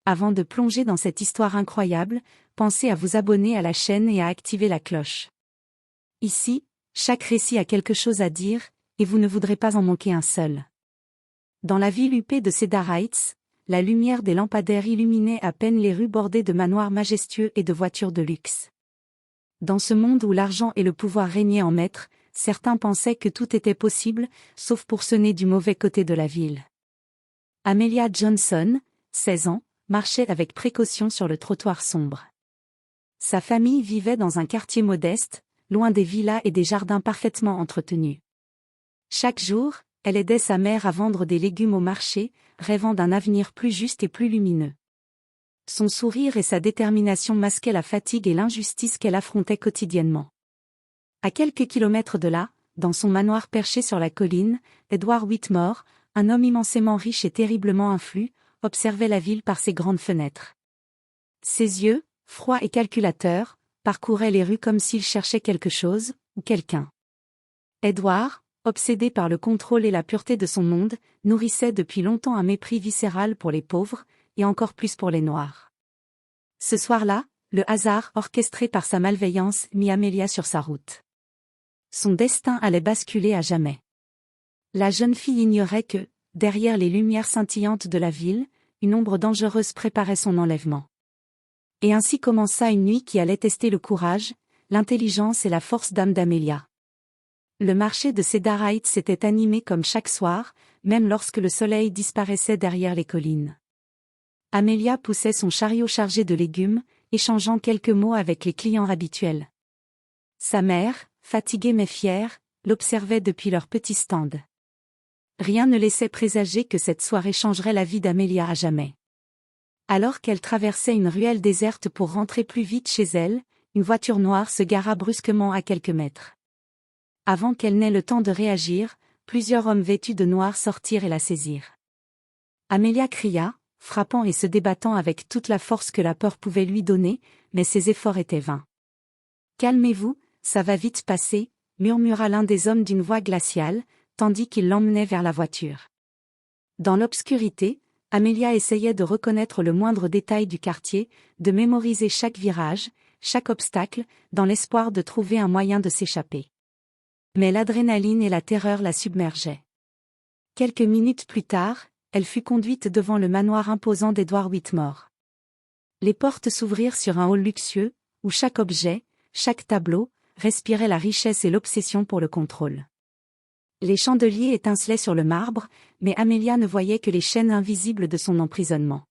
Avant de plonger dans cette histoire incroyable, pensez à vous abonner à la chaîne et à activer la cloche. Ici, chaque récit a quelque chose à dire, et vous ne voudrez pas en manquer un seul. Dans la ville huppée de Cedar Heights, la lumière des lampadaires illuminait à peine les rues bordées de manoirs majestueux et de voitures de luxe. Dans ce monde où l'argent et le pouvoir régnaient en maître, certains pensaient que tout était possible, sauf pour ceux nés du mauvais côté de la ville. Amelia Johnson, 16 ans, marchait avec précaution sur le trottoir sombre. Sa famille vivait dans un quartier modeste, loin des villas et des jardins parfaitement entretenus. Chaque jour, elle aidait sa mère à vendre des légumes au marché, rêvant d'un avenir plus juste et plus lumineux. Son sourire et sa détermination masquaient la fatigue et l'injustice qu'elle affrontait quotidiennement. À quelques kilomètres de là, dans son manoir perché sur la colline, Edward Whitmore, un homme immensément riche et terriblement influent, observait la ville par ses grandes fenêtres. Ses yeux, froids et calculateurs, parcouraient les rues comme s'il cherchait quelque chose, ou quelqu'un. Edward, obsédé par le contrôle et la pureté de son monde, nourrissait depuis longtemps un mépris viscéral pour les pauvres, et encore plus pour les Noirs. Ce soir-là, le hasard, orchestré par sa malveillance, mit Amelia sur sa route. Son destin allait basculer à jamais. La jeune fille ignorait que, derrière les lumières scintillantes de la ville, une ombre dangereuse préparait son enlèvement. Et ainsi commença une nuit qui allait tester le courage, l'intelligence et la force d'âme d'Amelia. Le marché de Cedar Heights s'était animé comme chaque soir, même lorsque le soleil disparaissait derrière les collines. Amelia poussait son chariot chargé de légumes, échangeant quelques mots avec les clients habituels. Sa mère, fatiguée mais fière, l'observait depuis leur petit stand. Rien ne laissait présager que cette soirée changerait la vie d'Amelia à jamais. Alors qu'elle traversait une ruelle déserte pour rentrer plus vite chez elle, une voiture noire se gara brusquement à quelques mètres. Avant qu'elle n'ait le temps de réagir, plusieurs hommes vêtus de noir sortirent et la saisirent. Amelia cria, frappant et se débattant avec toute la force que la peur pouvait lui donner, mais ses efforts étaient vains. « Calmez-vous, ça va vite passer », murmura l'un des hommes d'une voix glaciale, tandis qu'il l'emmenait vers la voiture. Dans l'obscurité, Amelia essayait de reconnaître le moindre détail du quartier, de mémoriser chaque virage, chaque obstacle, dans l'espoir de trouver un moyen de s'échapper. Mais l'adrénaline et la terreur la submergeaient. Quelques minutes plus tard, elle fut conduite devant le manoir imposant d'Edward Whitmore. Les portes s'ouvrirent sur un hall luxueux, où chaque objet, chaque tableau, respirait la richesse et l'obsession pour le contrôle. Les chandeliers étincelaient sur le marbre, mais Amelia ne voyait que les chaînes invisibles de son emprisonnement.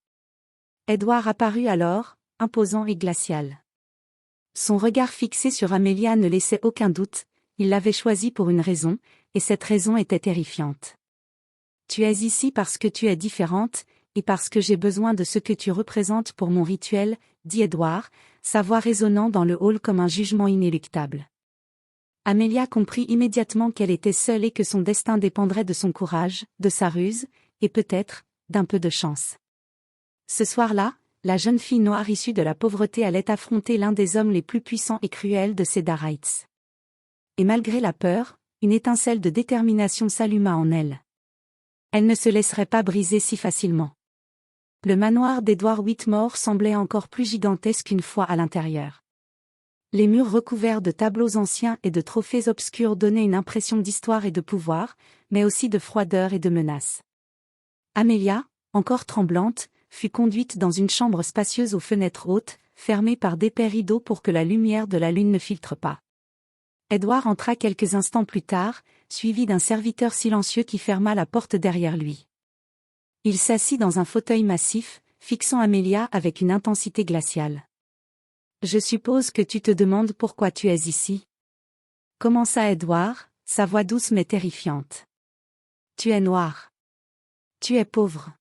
Edward apparut alors, imposant et glacial. Son regard fixé sur Amelia ne laissait aucun doute, il l'avait choisie pour une raison, et cette raison était terrifiante. « Tu es ici parce que tu es différente, et parce que j'ai besoin de ce que tu représentes pour mon rituel, » dit Edward, sa voix résonnant dans le hall comme un jugement inéluctable. Amelia comprit immédiatement qu'elle était seule et que son destin dépendrait de son courage, de sa ruse, et peut-être, d'un peu de chance. Ce soir-là, la jeune fille noire issue de la pauvreté allait affronter l'un des hommes les plus puissants et cruels de Cedar Heights. Et malgré la peur, une étincelle de détermination s'alluma en elle. Elle ne se laisserait pas briser si facilement. Le manoir d'Edward Whitmore semblait encore plus gigantesque qu'une fois à l'intérieur. Les murs recouverts de tableaux anciens et de trophées obscurs donnaient une impression d'histoire et de pouvoir, mais aussi de froideur et de menace. Amelia, encore tremblante, fut conduite dans une chambre spacieuse aux fenêtres hautes, fermée par d'épais rideaux pour que la lumière de la lune ne filtre pas. Edward entra quelques instants plus tard, suivi d'un serviteur silencieux qui ferma la porte derrière lui. Il s'assit dans un fauteuil massif, fixant Amelia avec une intensité glaciale. « Je suppose que tu te demandes pourquoi tu es ici ?» commença Edward, sa voix douce mais terrifiante. « Tu es noire. Tu es pauvre.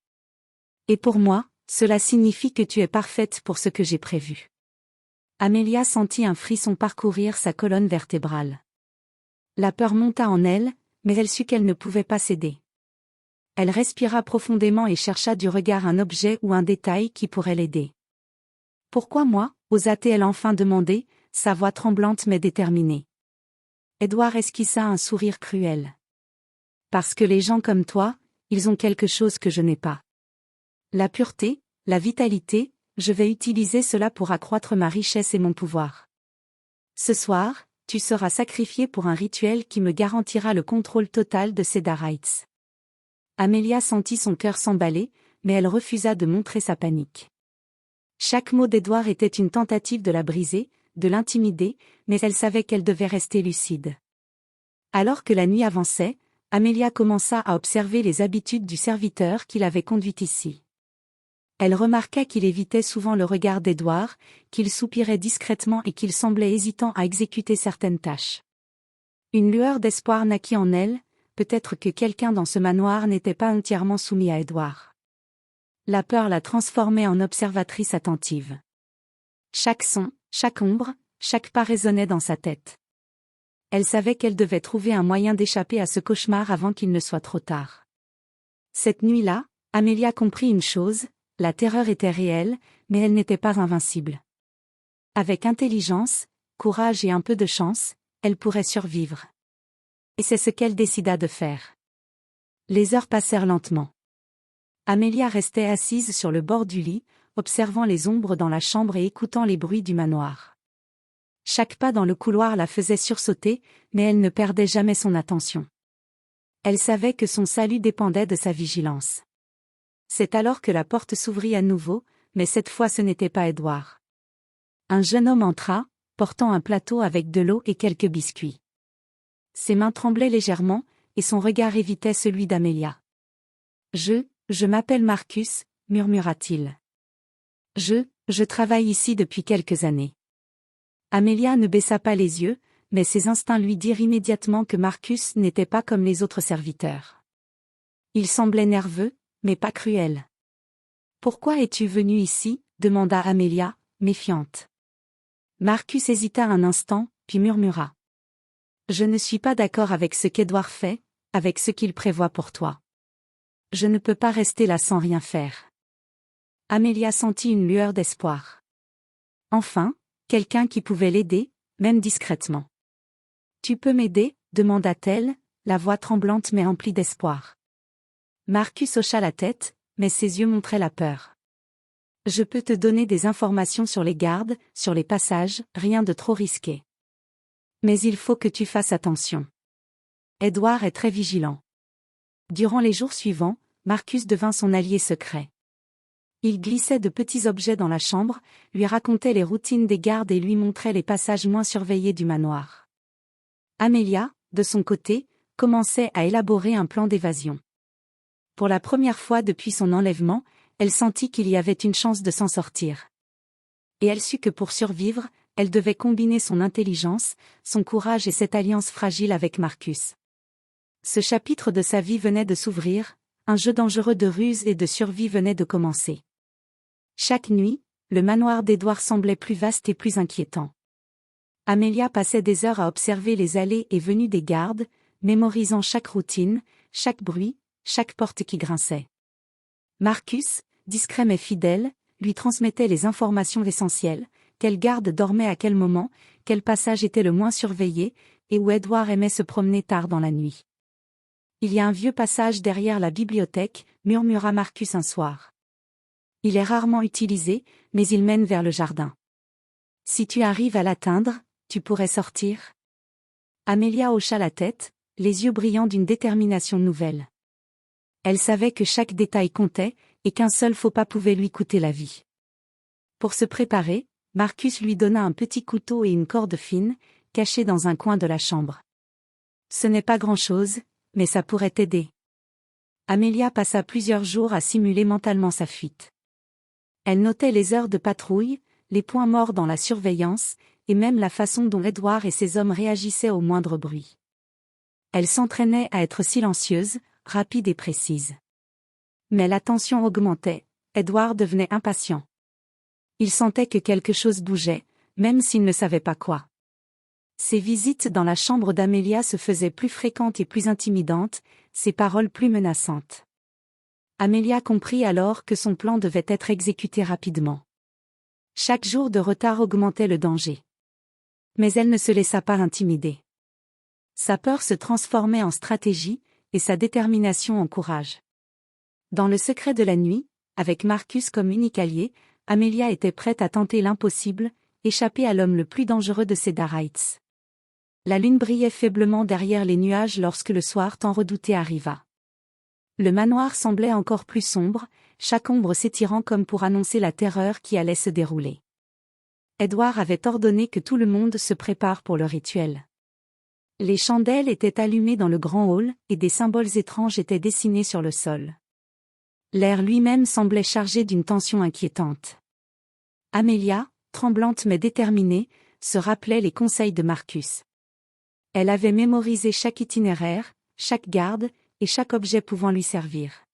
Et pour moi, cela signifie que tu es parfaite pour ce que j'ai prévu. » Amelia sentit un frisson parcourir sa colonne vertébrale. La peur monta en elle, mais elle sut qu'elle ne pouvait pas céder. Elle respira profondément et chercha du regard un objet ou un détail qui pourrait l'aider. « Pourquoi moi ?» osa-t-elle enfin demander, sa voix tremblante mais déterminée. Edward esquissa un sourire cruel. « Parce que les gens comme toi, ils ont quelque chose que je n'ai pas. La pureté, la vitalité, je vais utiliser cela pour accroître ma richesse et mon pouvoir. Ce soir, tu seras sacrifié pour un rituel qui me garantira le contrôle total de Cedar Heights. Amelia sentit son cœur s'emballer, mais elle refusa de montrer sa panique. Chaque mot d'Edward était une tentative de la briser, de l'intimider, mais elle savait qu'elle devait rester lucide. Alors que la nuit avançait, Amelia commença à observer les habitudes du serviteur qui l'avait conduite ici. Elle remarqua qu'il évitait souvent le regard d'Edward, qu'il soupirait discrètement et qu'il semblait hésitant à exécuter certaines tâches. Une lueur d'espoir naquit en elle, peut-être que quelqu'un dans ce manoir n'était pas entièrement soumis à Edward. La peur la transformait en observatrice attentive. Chaque son, chaque ombre, chaque pas résonnait dans sa tête. Elle savait qu'elle devait trouver un moyen d'échapper à ce cauchemar avant qu'il ne soit trop tard. Cette nuit-là, Amelia comprit une chose, la terreur était réelle, mais elle n'était pas invincible. Avec intelligence, courage et un peu de chance, elle pourrait survivre. Et c'est ce qu'elle décida de faire. Les heures passèrent lentement. Amelia restait assise sur le bord du lit, observant les ombres dans la chambre et écoutant les bruits du manoir. Chaque pas dans le couloir la faisait sursauter, mais elle ne perdait jamais son attention. Elle savait que son salut dépendait de sa vigilance. C'est alors que la porte s'ouvrit à nouveau, mais cette fois ce n'était pas Edward. Un jeune homme entra, portant un plateau avec de l'eau et quelques biscuits. Ses mains tremblaient légèrement, et son regard évitait celui d'Amelia. Je m'appelle Marcus, murmura-t-il. Je travaille ici depuis quelques années. Amelia ne baissa pas les yeux, mais ses instincts lui dirent immédiatement que Marcus n'était pas comme les autres serviteurs. Il semblait nerveux, mais pas cruel. « Pourquoi es-tu venu ici ?» demanda Amelia, méfiante. Marcus hésita un instant, puis murmura. « Je ne suis pas d'accord avec ce qu'Edward fait, avec ce qu'il prévoit pour toi. Je ne peux pas rester là sans rien faire. » Amelia sentit une lueur d'espoir. Enfin, quelqu'un qui pouvait l'aider, même discrètement. « Tu peux m'aider ?» demanda-t-elle, la voix tremblante mais emplie d'espoir. Marcus hocha la tête, mais ses yeux montraient la peur. « Je peux te donner des informations sur les gardes, sur les passages, rien de trop risqué. Mais il faut que tu fasses attention. Edward est très vigilant. » Durant les jours suivants, Marcus devint son allié secret. Il glissait de petits objets dans la chambre, lui racontait les routines des gardes et lui montrait les passages moins surveillés du manoir. Amelia, de son côté, commençait à élaborer un plan d'évasion. Pour la première fois depuis son enlèvement, elle sentit qu'il y avait une chance de s'en sortir. Et elle sut que pour survivre, elle devait combiner son intelligence, son courage et cette alliance fragile avec Marcus. Ce chapitre de sa vie venait de s'ouvrir, un jeu dangereux de ruse et de survie venait de commencer. Chaque nuit, le manoir d'Edward semblait plus vaste et plus inquiétant. Amelia passait des heures à observer les allées et venues des gardes, mémorisant chaque routine, chaque bruit, chaque porte qui grinçait. Marcus, discret mais fidèle, lui transmettait les informations essentielles, quel garde dormait à quel moment, quel passage était le moins surveillé, et où Edward aimait se promener tard dans la nuit. « Il y a un vieux passage derrière la bibliothèque, » murmura Marcus un soir. « Il est rarement utilisé, mais il mène vers le jardin. Si tu arrives à l'atteindre, tu pourrais sortir ?» Amelia hocha la tête, les yeux brillants d'une détermination nouvelle. Elle savait que chaque détail comptait, et qu'un seul faux pas pouvait lui coûter la vie. Pour se préparer, Marcus lui donna un petit couteau et une corde fine, cachés dans un coin de la chambre. « Ce n'est pas grand-chose, mais ça pourrait t'aider. » Amelia passa plusieurs jours à simuler mentalement sa fuite. Elle notait les heures de patrouille, les points morts dans la surveillance, et même la façon dont Edward et ses hommes réagissaient au moindre bruit. Elle s'entraînait à être silencieuse, rapide et précise. Mais la tension augmentait, Edward devenait impatient. Il sentait que quelque chose bougeait, même s'il ne savait pas quoi. Ses visites dans la chambre d'Amelia se faisaient plus fréquentes et plus intimidantes, ses paroles plus menaçantes. Amelia comprit alors que son plan devait être exécuté rapidement. Chaque jour de retard augmentait le danger. Mais elle ne se laissa pas intimider. Sa peur se transformait en stratégie, et sa détermination en courage. Dans le secret de la nuit, avec Marcus comme unique allié, Amelia était prête à tenter l'impossible, échapper à l'homme le plus dangereux de Cedarites. La lune brillait faiblement derrière les nuages lorsque le soir tant redouté arriva. Le manoir semblait encore plus sombre, chaque ombre s'étirant comme pour annoncer la terreur qui allait se dérouler. Édouard avait ordonné que tout le monde se prépare pour le rituel. Les chandelles étaient allumées dans le grand hall, et des symboles étranges étaient dessinés sur le sol. L'air lui-même semblait chargé d'une tension inquiétante. Amelia, tremblante mais déterminée, se rappelait les conseils de Marcus. Elle avait mémorisé chaque itinéraire, chaque garde, et chaque objet pouvant lui servir.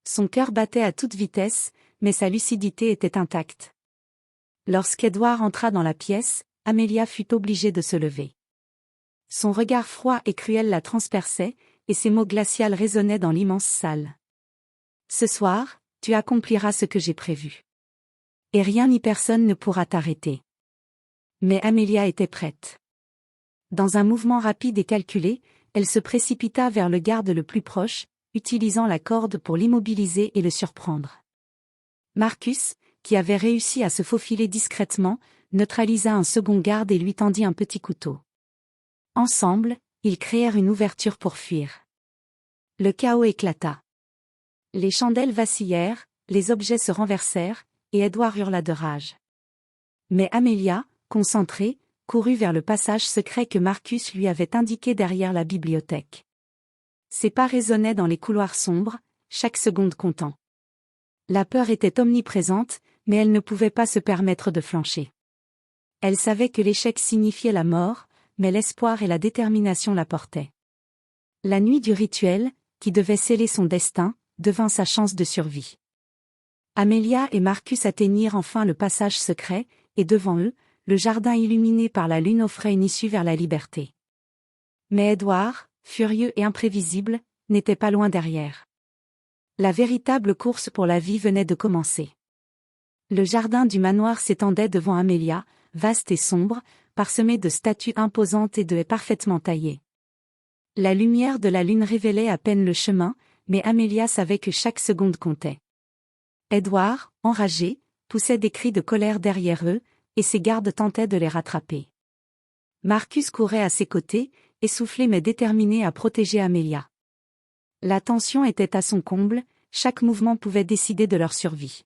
Son cœur battait à toute vitesse, mais sa lucidité était intacte. Lorsqu'Édouard entra dans la pièce, Amelia fut obligée de se lever. Son regard froid et cruel la transperçait, et ses mots glacials résonnaient dans l'immense salle. « Ce soir, tu accompliras ce que j'ai prévu. Et rien ni personne ne pourra t'arrêter. » Mais Amelia était prête. Dans un mouvement rapide et calculé, elle se précipita vers le garde le plus proche, utilisant la corde pour l'immobiliser et le surprendre. Marcus, qui avait réussi à se faufiler discrètement, neutralisa un second garde et lui tendit un petit couteau. Ensemble, ils créèrent une ouverture pour fuir. Le chaos éclata. Les chandelles vacillèrent, les objets se renversèrent, et Édouard hurla de rage. Mais Amelia, concentrée, courut vers le passage secret que Marcus lui avait indiqué derrière la bibliothèque. Ses pas résonnaient dans les couloirs sombres, chaque seconde comptant. La peur était omniprésente, mais elle ne pouvait pas se permettre de flancher. Elle savait que l'échec signifiait la mort, mais l'espoir et la détermination la portaient. La nuit du rituel, qui devait sceller son destin, devint sa chance de survie. Amelia et Marcus atteignirent enfin le passage secret, et devant eux, le jardin illuminé par la lune offrait une issue vers la liberté. Mais Édouard, furieux et imprévisible, n'était pas loin derrière. La véritable course pour la vie venait de commencer. Le jardin du manoir s'étendait devant Amelia, vaste et sombre, parsemé de statues imposantes et de haies parfaitement taillées. La lumière de la lune révélait à peine le chemin, mais Amelia savait que chaque seconde comptait. Édouard, enragé, poussait des cris de colère derrière eux, et ses gardes tentaient de les rattraper. Marcus courait à ses côtés, essoufflé mais déterminé à protéger Amelia. La tension était à son comble, chaque mouvement pouvait décider de leur survie.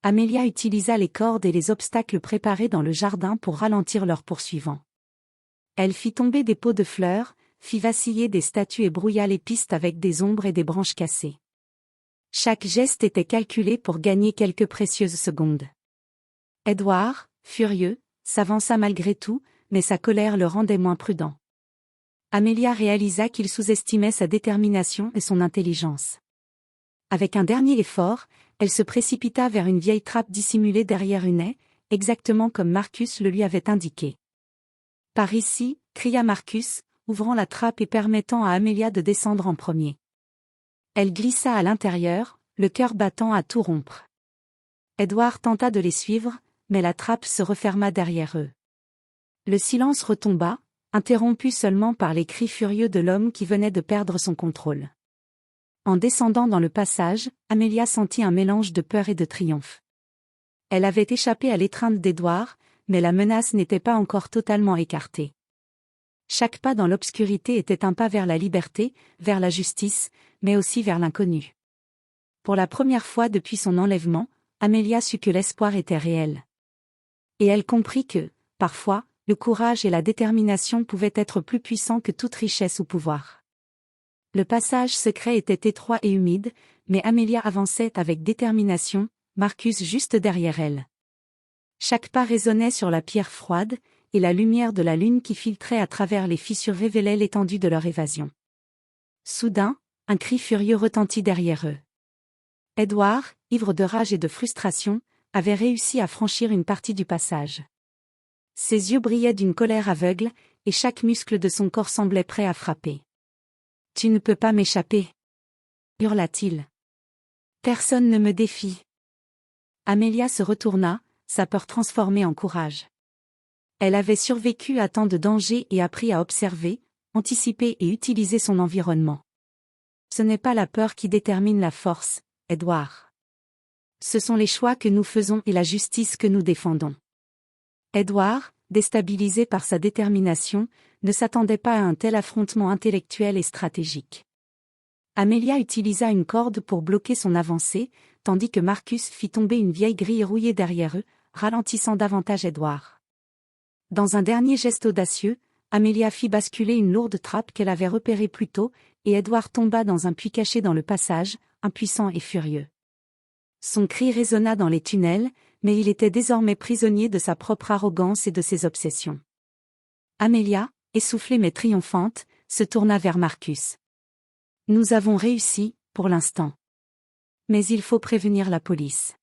Amelia utilisa les cordes et les obstacles préparés dans le jardin pour ralentir leurs poursuivants. Elle fit tomber des pots de fleurs, fit vaciller des statues et brouilla les pistes avec des ombres et des branches cassées. Chaque geste était calculé pour gagner quelques précieuses secondes. Édouard, furieux, s'avança malgré tout, mais sa colère le rendait moins prudent. Amelia réalisa qu'il sous-estimait sa détermination et son intelligence. Avec un dernier effort, elle se précipita vers une vieille trappe dissimulée derrière une haie, exactement comme Marcus le lui avait indiqué. « Par ici » cria Marcus, ouvrant la trappe et permettant à Amelia de descendre en premier. Elle glissa à l'intérieur, le cœur battant à tout rompre. Édouard tenta de les suivre, mais la trappe se referma derrière eux. Le silence retomba, interrompu seulement par les cris furieux de l'homme qui venait de perdre son contrôle. En descendant dans le passage, Amelia sentit un mélange de peur et de triomphe. Elle avait échappé à l'étreinte d'Édouard, mais la menace n'était pas encore totalement écartée. Chaque pas dans l'obscurité était un pas vers la liberté, vers la justice, mais aussi vers l'inconnu. Pour la première fois depuis son enlèvement, Amelia sut que l'espoir était réel. Et elle comprit que, parfois, le courage et la détermination pouvaient être plus puissants que toute richesse ou pouvoir. Le passage secret était étroit et humide, mais Amelia avançait avec détermination, Marcus juste derrière elle. Chaque pas résonnait sur la pierre froide, et la lumière de la lune qui filtrait à travers les fissures révélait l'étendue de leur évasion. Soudain, un cri furieux retentit derrière eux. Édouard, ivre de rage et de frustration, avait réussi à franchir une partie du passage. Ses yeux brillaient d'une colère aveugle, et chaque muscle de son corps semblait prêt à frapper. « Tu ne peux pas m'échapper » hurla-t-il. « Personne ne me défie. » Amelia se retourna, sa peur transformée en courage. Elle avait survécu à tant de dangers et appris à observer, anticiper et utiliser son environnement. Ce n'est pas la peur qui détermine la force, Édouard. Ce sont les choix que nous faisons et la justice que nous défendons. Edward, déstabilisé par sa détermination, ne s'attendait pas à un tel affrontement intellectuel et stratégique. Amelia utilisa une corde pour bloquer son avancée, tandis que Marcus fit tomber une vieille grille rouillée derrière eux, ralentissant davantage Edward. Dans un dernier geste audacieux, Amelia fit basculer une lourde trappe qu'elle avait repérée plus tôt, et Edward tomba dans un puits caché dans le passage, impuissant et furieux. Son cri résonna dans les tunnels, mais il était désormais prisonnier de sa propre arrogance et de ses obsessions. Amelia, essoufflée mais triomphante, se tourna vers Marcus. « Nous avons réussi, pour l'instant. Mais il faut prévenir la police. »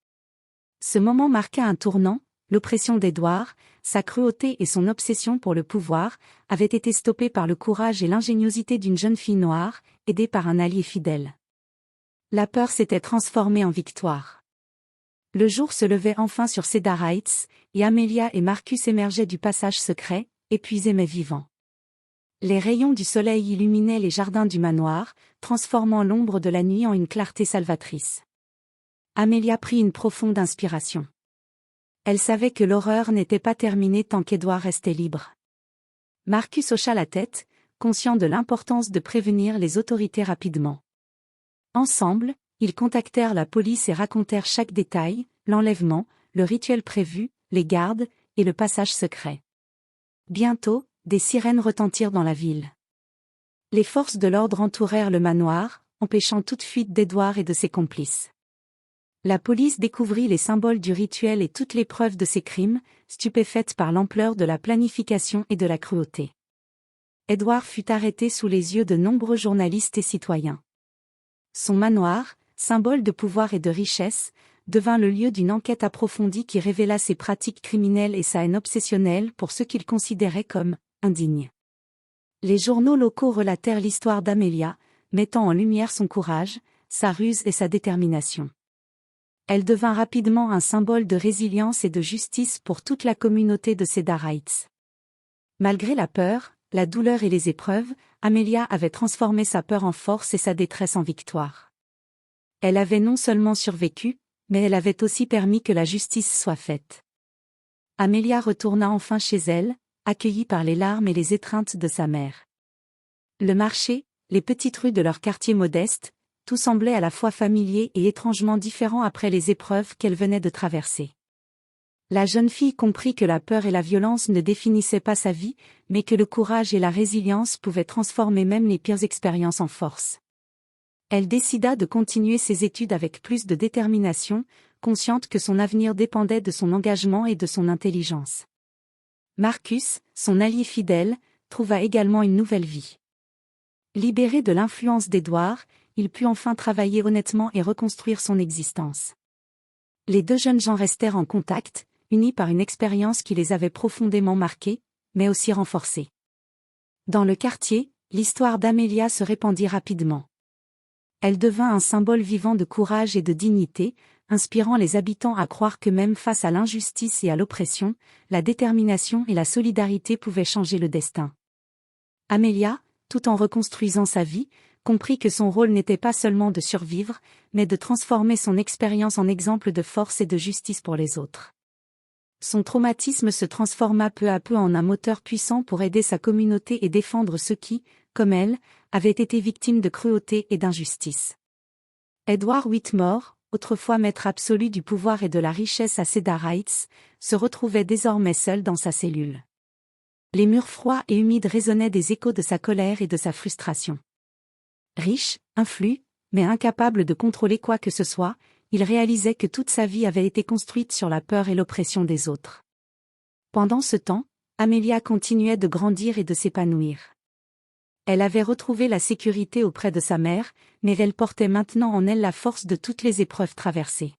Ce moment marqua un tournant, l'oppression d'Edward, sa cruauté et son obsession pour le pouvoir, avaient été stoppées par le courage et l'ingéniosité d'une jeune fille noire, aidée par un allié fidèle. La peur s'était transformée en victoire. Le jour se levait enfin sur Cedar Heights, et Amelia et Marcus émergeaient du passage secret, épuisés mais vivants. Les rayons du soleil illuminaient les jardins du manoir, transformant l'ombre de la nuit en une clarté salvatrice. Amelia prit une profonde inspiration. Elle savait que l'horreur n'était pas terminée tant qu'Edward restait libre. Marcus hocha la tête, conscient de l'importance de prévenir les autorités rapidement. Ensemble, ils contactèrent la police et racontèrent chaque détail, l'enlèvement, le rituel prévu, les gardes, et le passage secret. Bientôt, des sirènes retentirent dans la ville. Les forces de l'ordre entourèrent le manoir, empêchant toute fuite d'Edward et de ses complices. La police découvrit les symboles du rituel et toutes les preuves de ces crimes, stupéfaite par l'ampleur de la planification et de la cruauté. Edward fut arrêté sous les yeux de nombreux journalistes et citoyens. Son manoir, symbole de pouvoir et de richesse, devint le lieu d'une enquête approfondie qui révéla ses pratiques criminelles et sa haine obsessionnelle pour ceux qu'il considérait comme indignes. Les journaux locaux relatèrent l'histoire d'Amelia, mettant en lumière son courage, sa ruse et sa détermination. Elle devint rapidement un symbole de résilience et de justice pour toute la communauté de Cedar Heights. Malgré la peur, la douleur et les épreuves, Amelia avait transformé sa peur en force et sa détresse en victoire. Elle avait non seulement survécu, mais elle avait aussi permis que la justice soit faite. Amelia retourna enfin chez elle, accueillie par les larmes et les étreintes de sa mère. Le marché, les petites rues de leur quartier modeste, tout semblait à la fois familier et étrangement différent après les épreuves qu'elle venait de traverser. La jeune fille comprit que la peur et la violence ne définissaient pas sa vie, mais que le courage et la résilience pouvaient transformer même les pires expériences en force. Elle décida de continuer ses études avec plus de détermination, consciente que son avenir dépendait de son engagement et de son intelligence. Marcus, son allié fidèle, trouva également une nouvelle vie. Libéré de l'influence d'Edward, il put enfin travailler honnêtement et reconstruire son existence. Les deux jeunes gens restèrent en contact, unis par une expérience qui les avait profondément marqués, mais aussi renforcés. Dans le quartier, l'histoire d'Amelia se répandit rapidement. Elle devint un symbole vivant de courage et de dignité, inspirant les habitants à croire que même face à l'injustice et à l'oppression, la détermination et la solidarité pouvaient changer le destin. Amelia, tout en reconstruisant sa vie, comprit que son rôle n'était pas seulement de survivre, mais de transformer son expérience en exemple de force et de justice pour les autres. Son traumatisme se transforma peu à peu en un moteur puissant pour aider sa communauté et défendre ceux qui, comme elle, avaient été victimes de cruauté et d'injustice. Edward Whitmore, autrefois maître absolu du pouvoir et de la richesse à Cedar Heights, se retrouvait désormais seul dans sa cellule. Les murs froids et humides résonnaient des échos de sa colère et de sa frustration. Riche, influent, mais incapable de contrôler quoi que ce soit, il réalisait que toute sa vie avait été construite sur la peur et l'oppression des autres. Pendant ce temps, Amelia continuait de grandir et de s'épanouir. Elle avait retrouvé la sécurité auprès de sa mère, mais elle portait maintenant en elle la force de toutes les épreuves traversées.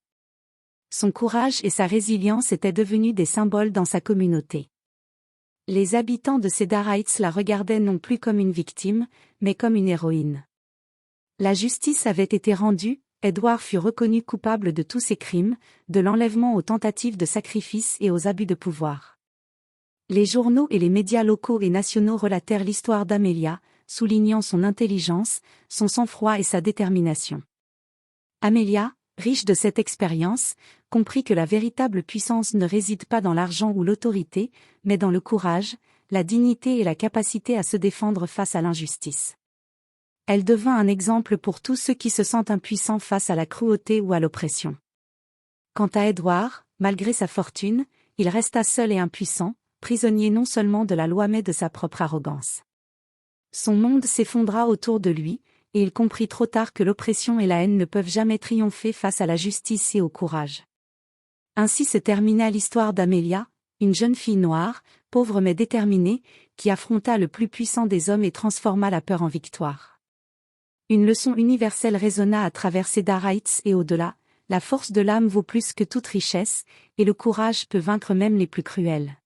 Son courage et sa résilience étaient devenus des symboles dans sa communauté. Les habitants de Cedar Heights la regardaient non plus comme une victime, mais comme une héroïne. La justice avait été rendue, Edward fut reconnu coupable de tous ses crimes, de l'enlèvement aux tentatives de sacrifice et aux abus de pouvoir. Les journaux et les médias locaux et nationaux relatèrent l'histoire d'Amelia, soulignant son intelligence, son sang-froid et sa détermination. Amelia, Riche de cette expérience, comprit que la véritable puissance ne réside pas dans l'argent ou l'autorité, mais dans le courage, la dignité et la capacité à se défendre face à l'injustice. Elle devint un exemple pour tous ceux qui se sentent impuissants face à la cruauté ou à l'oppression. Quant à Edward, malgré sa fortune, il resta seul et impuissant, prisonnier non seulement de la loi mais de sa propre arrogance. Son monde s'effondra autour de lui, et il comprit trop tard que l'oppression et la haine ne peuvent jamais triompher face à la justice et au courage. Ainsi se termina l'histoire d'Amelia, une jeune fille noire, pauvre mais déterminée, qui affronta le plus puissant des hommes et transforma la peur en victoire. Une leçon universelle résonna à travers Cedar Heights et au-delà, la force de l'âme vaut plus que toute richesse, et le courage peut vaincre même les plus cruels.